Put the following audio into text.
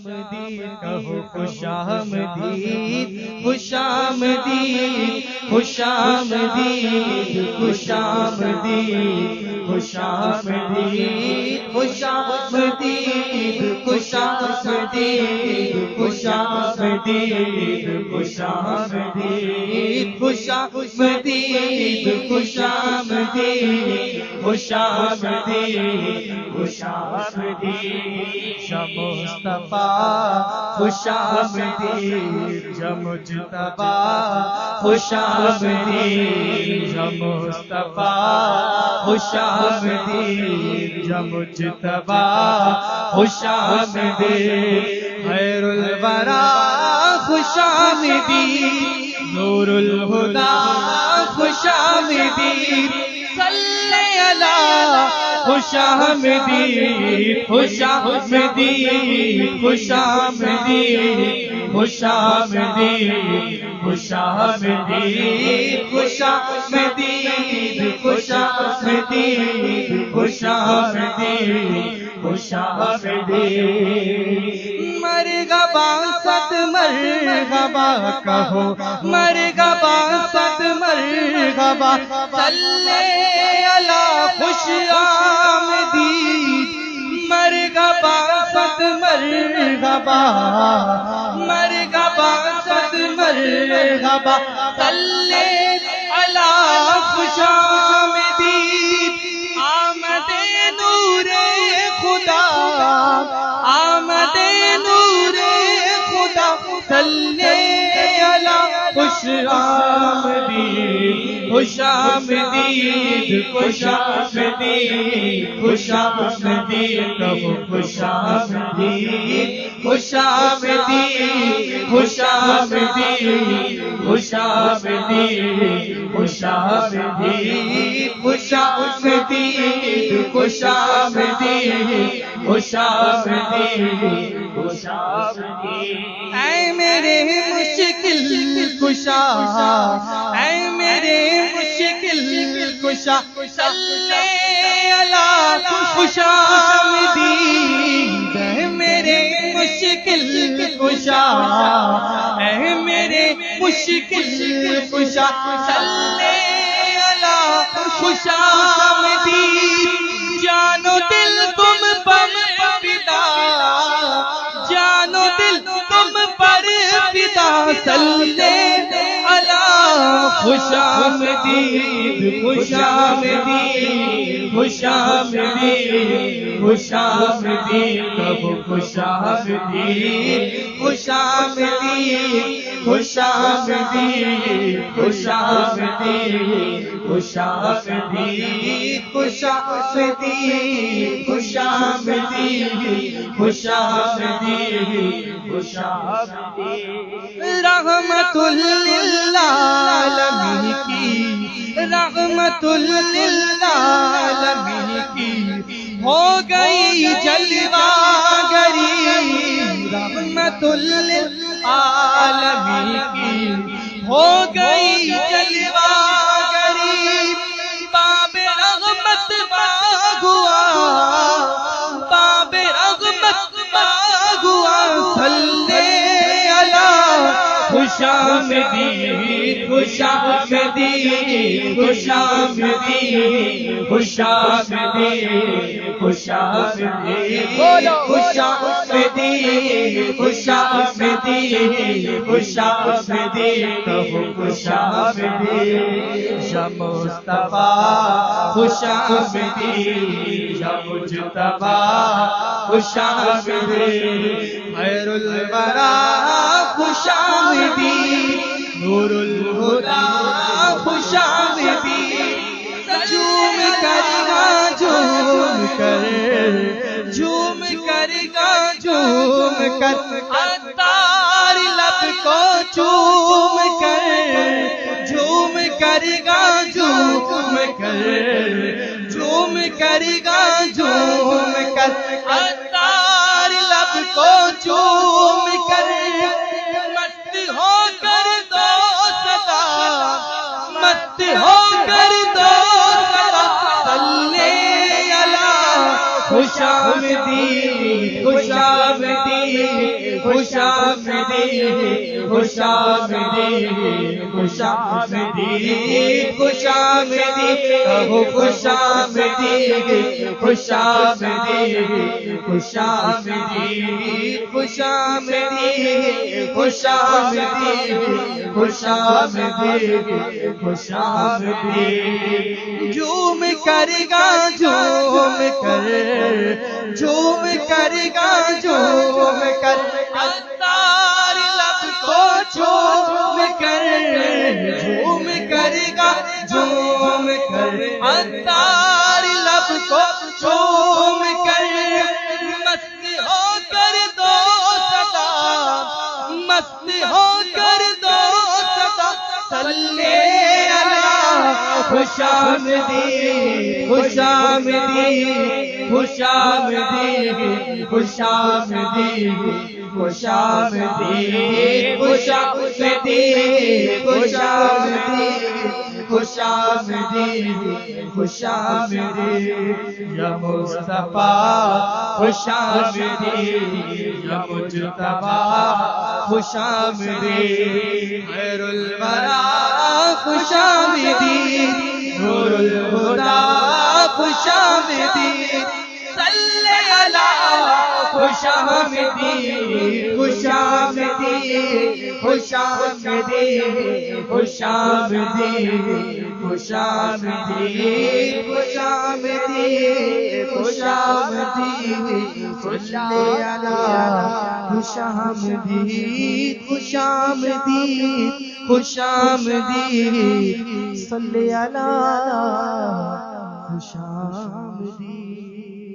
آمدید کہو خوش آمدید خوش آمدید خوش آمدید خوش آمدید خوش آمدید خوش آمدید خوش آمدید خوش آمدید خوش آمدید خوش آمدید خوش آمدید خوش آمدید خوش آمدید شب مصطفیٰ خوش آمدید شب مجتبیٰ خوش آمدید شب مصطفیٰ خوش آمدید شب مجتبیٰ خوش آمدید خیر الورا خوش آمدید نور الہدا خوش آمدید صلی علی خوش آمدید خوش آمدید خوش آمدید خوش آمدید خوش آمدید خوش آمدید خوش آمدید خوش آمدید خوش آمدید مرحبا صد مرحبا کہو مرحبا صد مرحبا صلی علی خوش آمدید مرحبا صد مرحبا مرحبا صد مرحبا صلی علی خوش آمدید آمد نور خدا آمد نور خدا صلی علی خوش آمدید خوش آمدید خوش آمدید خوش آمدید کہو خوش آمدید خوش آمدید خوش آمدید خوش آمدید خوش آمدید خوش آمدید خوش آمدید خوش آمدید خوش آمدید اے میرے مشکل کشا اے میرے مشکل کشا صلی علی خوش آمدید اے میرے مشکل کشا اے میرے مشکل کشا صلی علی خوش آمدید جان و دل تم پر فدا جان و دل تم پر فدا صلی علی خوش آمدید خوش آمدید خوش آمدید خوش آمدید کہو خوش آمدید خوش آمدید خوش آمدید خوش آمدید خوش آمدید خوش آمدید خوش آمدید خوش آمدید خوش آمدید رحمت للعالمین کی رحمت للعالمین کی ہو گئی جلوہ گری رحمت للعالمین کی ہو گئی جلوہ گری باب رحمت باغ ہوا باب رحمت باغ ہوا صلی علی خوش آمدید خوش آمدید خوش آمدید خوش آمدید خوش آمدید خوش آمدید خوش آمدید خوش آمدید کہو خوش آمدید یا مصطفیٰ خوش آمدید یا مجتبیٰ خوش آمدید خیر الورا خوش آمدید نور الہدا خوش آمدید جھوم کر گا جھوم کر جھوم کر گا جھوم کر عطار لب کو چوم کر جھوم کر گا جھوم کر جھوم کر گا جھوم کر عطار لب کو چوم کر مست ہو کر دو صدا مست ہو کر دو صدا صلی علی خوش آمدید خوش آمدید خوشامدی خوشامدی خوشامدی خوشامدی کہو خوشامدی خوشامدی خوشامدی خوشامدی خوشامدی خوشامدی خوشامدی جھوم کرے گا جھوم کر جھوم کرے گا جھوم کر عطار لب کو جھوم کر جھوم کرے گا جھوم کر عطار لب کو جھوم کر مست ہو کر دو صدا مست ہو کر دو صدا صلی خوشامدی خوشامدی خوشامدی خوشامدی خوشامدی خوشامدی خوشامدی خوشامدی خوشامدی یا مصطفیٰ خوشامدی یا مجتبیٰ خوشامدی خیر الورا خوشامدی نور الہدی خوشامدی صلی علی خوشامدی خوشامدی خوشامدی خوشامدی خوشامدی خوشامدی خوشامدی صلی علی خوشامدی خوشامدی خوشامدی صلی علی خوشامدی